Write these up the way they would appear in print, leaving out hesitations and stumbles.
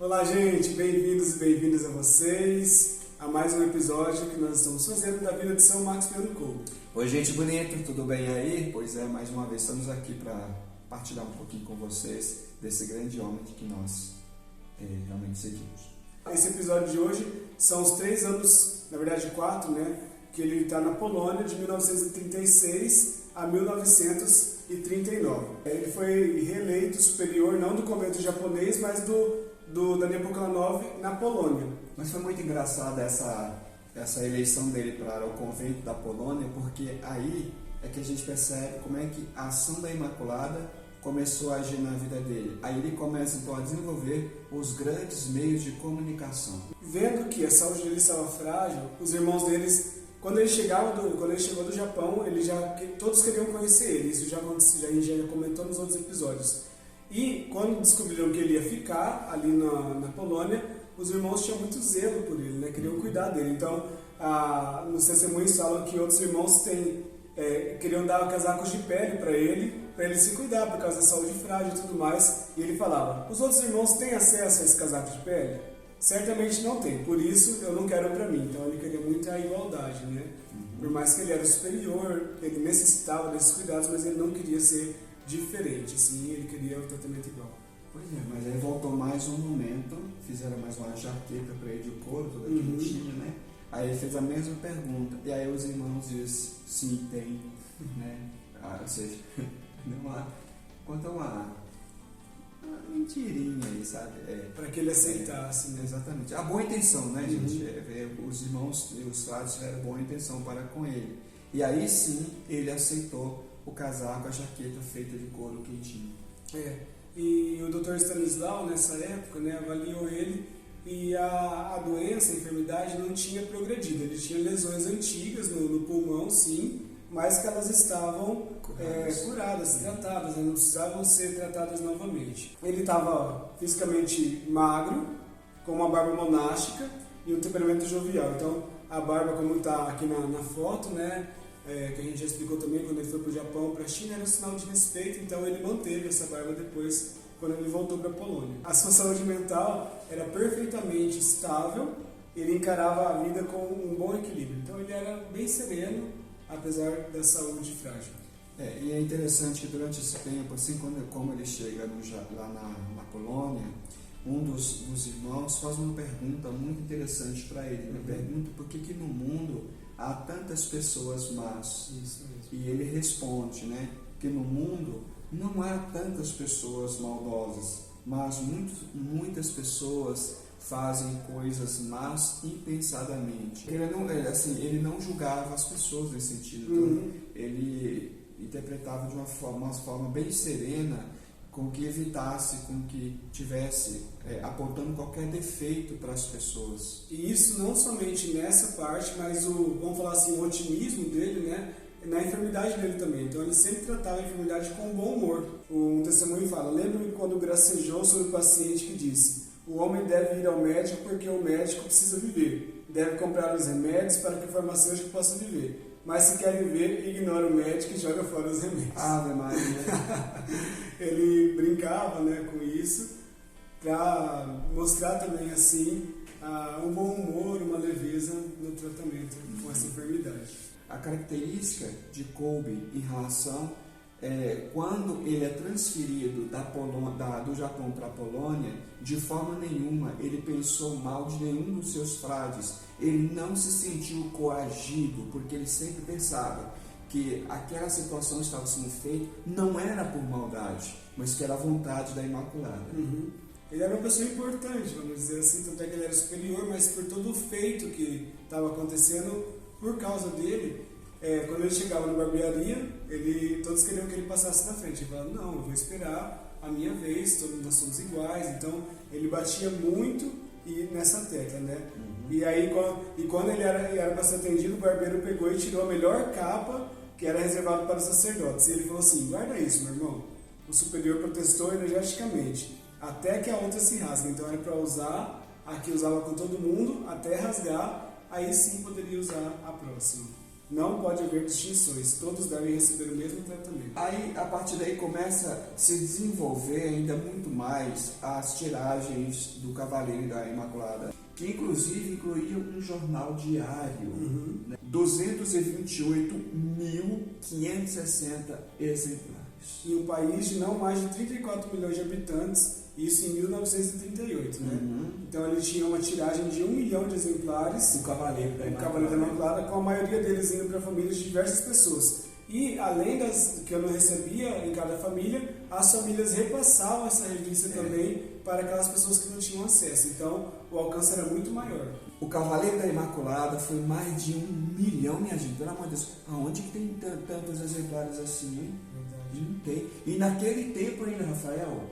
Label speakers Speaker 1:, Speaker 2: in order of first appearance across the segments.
Speaker 1: Olá, gente, bem-vindos e bem-vindas a vocês a mais um episódio que nós estamos fazendo da vida de São Maximiliano Kolbe.
Speaker 2: Oi, gente bonito, tudo bem aí? Pois é, mais uma vez estamos aqui para partilhar um pouquinho com vocês desse grande homem que nós realmente seguimos.
Speaker 1: Esse episódio de hoje são os 3 anos, na verdade 4, que ele está na Polônia de 1936 a 1939. Ele foi reeleito superior, não do convento japonês, mas do Daniel Poklanow na Polônia.
Speaker 2: Mas foi muito engraçada essa eleição dele para o convento da Polônia, porque aí é que a gente percebe como é que a ação da Imaculada começou a agir na vida dele. Aí ele começa então a desenvolver os grandes meios de comunicação.
Speaker 1: Vendo que a saúde dele estava frágil, os irmãos deles, quando ele chegou do Japão, todos queriam conhecer ele. Isso a gente já comentou nos outros episódios. E quando descobriram que ele ia ficar ali na Polônia, os irmãos tinham muito zelo por ele, queriam cuidar dele. Então, nos testemunhos falam que outros irmãos queriam dar casacos de pele para ele se cuidar por causa da saúde frágil e tudo mais. E ele falava: os outros irmãos têm acesso a esse casaco de pele? Certamente não tem, por isso eu não quero para mim. Então ele queria muito a igualdade, Por mais que ele era superior, ele necessitava desses cuidados, mas ele não queria ser diferente, assim, ele queria o tratamento igual.
Speaker 2: Pois é, mas aí voltou mais um momento, fizeram mais uma jaqueta para ele de couro, toda quentinha, Aí ele fez a mesma pergunta, e aí os irmãos dizem: sim, tem, ou seja, conta uma mentirinha aí, sabe?
Speaker 1: Para que ele aceitasse,
Speaker 2: Exatamente. A boa intenção, gente? Os irmãos e os frades tiveram boa intenção para com ele. E aí sim, ele aceitou o casaco, a jaqueta feita de couro quentinho.
Speaker 1: E o Dr. Stanislau, nessa época, avaliou ele e a doença, a enfermidade não tinha progredido. Ele tinha lesões antigas no pulmão, sim, mas que elas estavam curadas, tratadas, não precisavam ser tratadas novamente. Ele estava fisicamente magro, com uma barba monástica e um temperamento jovial. Então, a barba, como está aqui na foto, que a gente já explicou também, quando ele foi para o Japão, para a China, era um sinal de respeito. Então, ele manteve essa barba depois, quando ele voltou para a Polônia. A sua saúde mental era perfeitamente estável, ele encarava a vida com um bom equilíbrio. Então, ele era bem sereno, apesar da saúde frágil.
Speaker 2: E é interessante que durante esse tempo, assim como ele chega lá na Polônia, um dos irmãos faz uma pergunta muito interessante para ele. Ele pergunta por que no mundo há tantas pessoas más.
Speaker 1: Isso mesmo.
Speaker 2: E ele responde, que no mundo não há tantas pessoas maldosas, mas muitas pessoas fazem coisas más impensadamente. Ele não julgava as pessoas nesse sentido. Então, ele interpretava de uma forma bem serena, com que evitasse, com que tivesse apontando qualquer defeito para as pessoas.
Speaker 1: E isso não somente nessa parte, mas vamos falar assim, o otimismo dele, na enfermidade dele também. Então ele sempre tratava a enfermidade com bom humor. Um testemunho fala: lembro-me quando gracejou sobre o paciente que disse: o homem deve ir ao médico porque o médico precisa viver. Deve comprar os remédios para que o farmacêutico possa viver. Mas se quer viver, ignora o médico e joga fora os remédios.
Speaker 2: Ave Maria.
Speaker 1: Ele brincava com isso para mostrar também assim um bom humor, uma leveza no tratamento com essa enfermidade.
Speaker 2: A característica de Kolbe em relação quando ele é transferido do Japão para a Polônia, de forma nenhuma ele pensou mal de nenhum dos seus frades. Ele não se sentiu coagido, porque ele sempre pensava que aquela situação estava sendo feita não era por maldade, mas que era a vontade da Imaculada.
Speaker 1: Ele era uma pessoa importante, vamos dizer assim, tanto é que ele era superior, mas por todo o feito que estava acontecendo por causa dele. Quando ele chegava na barbearia, todos queriam que ele passasse na frente. Ele falava: não, eu vou esperar a minha vez, todos nós somos iguais. Então ele batia muito nessa tecla, E aí quando ele era para ser atendido, o barbeiro pegou e tirou a melhor capa, que era reservada para os sacerdotes. E ele falou assim: guarda isso, meu irmão. O superior protestou energeticamente, até que a outra se rasgue. Então era para usar a que usava com todo mundo, até rasgar, aí sim poderia usar a próxima. Não pode haver distinções, todos devem receber o mesmo tratamento.
Speaker 2: Aí, a partir daí, começa a se desenvolver ainda muito mais as tiragens do Cavaleiro da Imaculada, que inclusive incluía um jornal diário, 228.560 exemplares.
Speaker 1: Em um país de não mais de 34 milhões de habitantes, isso em 1938, né? Então ele tinha uma tiragem de 1 milhão de exemplares,
Speaker 2: O Cavaleiro da
Speaker 1: Imaculada, com a maioria deles indo para famílias de diversas pessoas. E além das que eu não recebia em cada família, as famílias repassavam essa revista também para aquelas pessoas que não tinham acesso. Então o alcance era muito maior.
Speaker 2: O Cavaleiro da Imaculada foi mais de 1 milhão, minha gente. Pelo amor de Deus, aonde que tem tantos exemplares assim, hein? Não tem. E naquele tempo ainda, Rafael,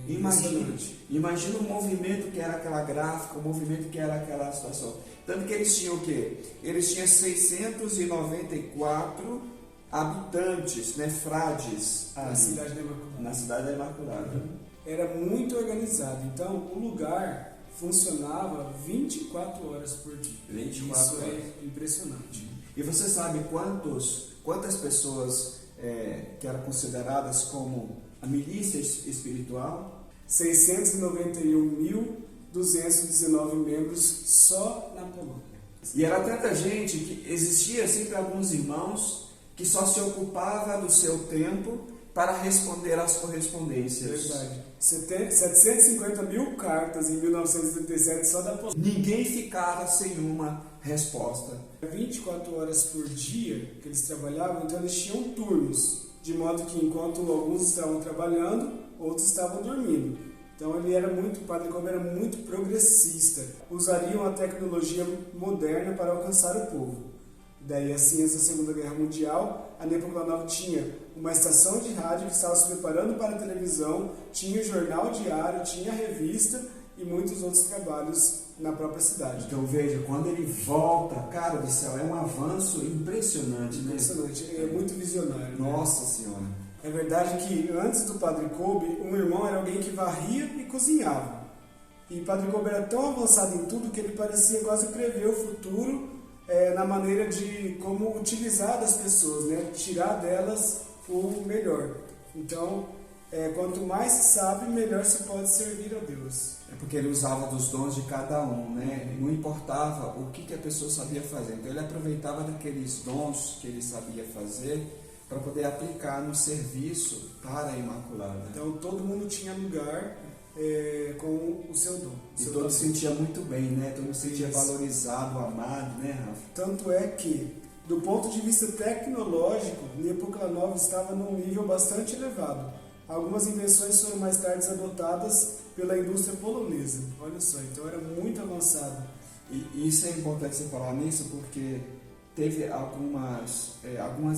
Speaker 2: imagina o movimento que era aquela gráfica, o movimento que era aquela situação. Tanto que eles tinham o quê? Eles tinham 694 habitantes, né, frades,
Speaker 1: na cidade da Imaculada.
Speaker 2: Na cidade da Imaculada.
Speaker 1: Era muito organizado. Então o lugar funcionava 24 horas por dia.
Speaker 2: 24
Speaker 1: Isso
Speaker 2: horas.
Speaker 1: é impressionante.
Speaker 2: E você sabe quantas pessoas que eram consideradas como a milícia espiritual?
Speaker 1: 691.219 membros só na Polônia.
Speaker 2: E era tanta gente que existia sempre alguns irmãos que só se ocupava do seu tempo para responder às correspondências.
Speaker 1: Verdade. 750 mil cartas em 1937 só da Polônia.
Speaker 2: Ninguém ficava sem uma resposta.
Speaker 1: 24 horas por dia que eles trabalhavam, então eles tinham turnos, de modo que enquanto alguns estavam trabalhando, outros estavam dormindo. Então o Padre Kolbe era muito progressista, usariam a tecnologia moderna para alcançar o povo. Daí, assim, essa Segunda Guerra Mundial, a Nepomuceno tinha uma estação de rádio que estava se preparando para a televisão, tinha o jornal diário, tinha a revista e muitos outros trabalhos na própria cidade.
Speaker 2: Então veja, quando ele volta, cara do céu, é um avanço impressionante, né?
Speaker 1: Impressionante, é muito visionário.
Speaker 2: Nossa Senhora!
Speaker 1: É verdade que antes do Padre Kolbe, um irmão era alguém que varria e cozinhava. E o Padre Kolbe era tão avançado em tudo que ele parecia quase prever o futuro na maneira de como utilizar das pessoas, né? Tirar delas o melhor. Então, quanto mais se sabe, melhor se pode servir a Deus.
Speaker 2: É porque ele usava dos dons de cada um, né? Não importava o que a pessoa sabia fazer. Então ele aproveitava daqueles dons que ele sabia fazer para poder aplicar no serviço para a Imaculada.
Speaker 1: Então todo mundo tinha lugar com o seu dom.
Speaker 2: E todo se sentia muito bem, né? Todo se sentia valorizado, amado, né, Rafa?
Speaker 1: Tanto é que, do ponto de vista tecnológico, Nepomuceno estava num nível bastante elevado. Algumas invenções foram mais tarde adotadas pela indústria polonesa. Olha só, então era muito avançado.
Speaker 2: E isso é importante você falar nisso porque teve algumas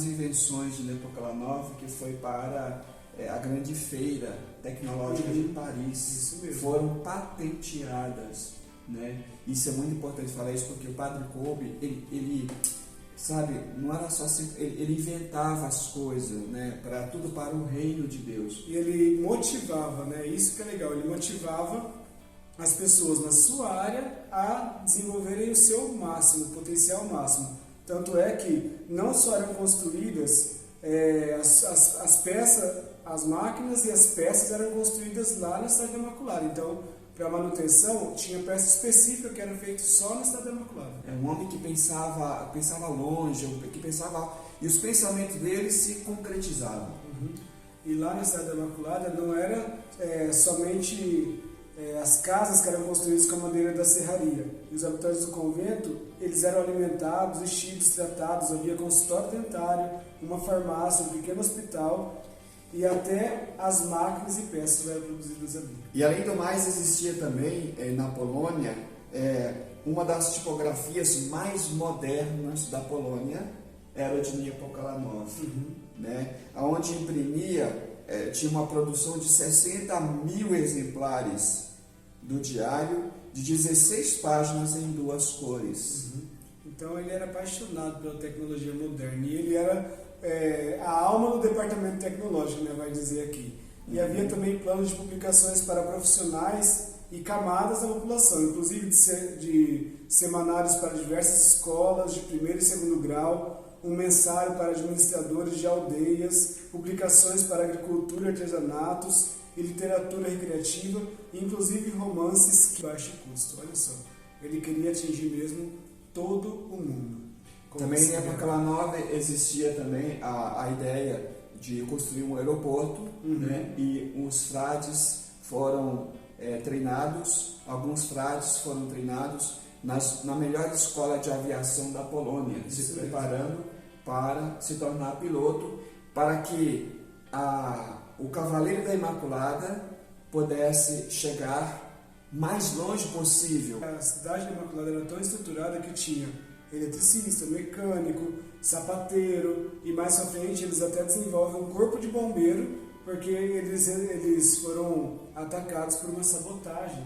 Speaker 2: invenções de Nepomuceno que foi para a grande feira tecnológica de Paris.
Speaker 1: Isso mesmo.
Speaker 2: Foram patenteadas, né? Isso é muito importante falar isso porque o Padre Kolbe, ele sabe, não era só assim, ele inventava as coisas, né, tudo para o reino de Deus.
Speaker 1: E ele motivava, né, isso que é legal, ele motivava as pessoas na sua área a desenvolverem o seu máximo, o potencial máximo. Tanto é que não só eram construídas as peças, as máquinas e as peças eram construídas lá na Cidade da Imaculada. Então, para manutenção, tinha peça específica que era feita só na Cidade da Imaculada.
Speaker 2: É um homem que pensava longe, e os pensamentos dele se concretizavam.
Speaker 1: E lá na Cidade da Imaculada não era somente as casas que eram construídas com a madeira da serraria. E os habitantes do convento, eles eram alimentados, vestidos, tratados, havia consultório dentário, uma farmácia, um pequeno hospital, e até as máquinas e peças eram produzidas ali.
Speaker 2: E além do mais, existia também na Polônia uma das tipografias mais modernas da Polônia, era a de Nepomuceno, né? Onde imprimia, tinha uma produção de 60 mil exemplares do diário, de 16 páginas em 2 cores.
Speaker 1: Então ele era apaixonado pela tecnologia moderna e ele era a alma do departamento tecnológico, né, vai dizer aqui. E havia também planos de publicações para profissionais e camadas da população, inclusive de semanários para diversas escolas de primeiro e segundo grau, um mensário para administradores de aldeias, publicações para agricultura, artesanatos e literatura recreativa, inclusive romances de baixo custo. Olha só, ele queria atingir mesmo todo o mundo.
Speaker 2: Também na época nova existia também a ideia de construir um aeroporto, né? E os frades foram treinados, alguns frades foram treinados na melhor escola de aviação da Polônia, se preparando para se tornar piloto, para que o Cavaleiro da Imaculada pudesse chegar mais longe possível.
Speaker 1: A cidade da Imaculada era tão estruturada que tinha eletricista, mecânico, sapateiro, e mais pra frente eles até desenvolvem um corpo de bombeiro, porque eles foram atacados por uma sabotagem.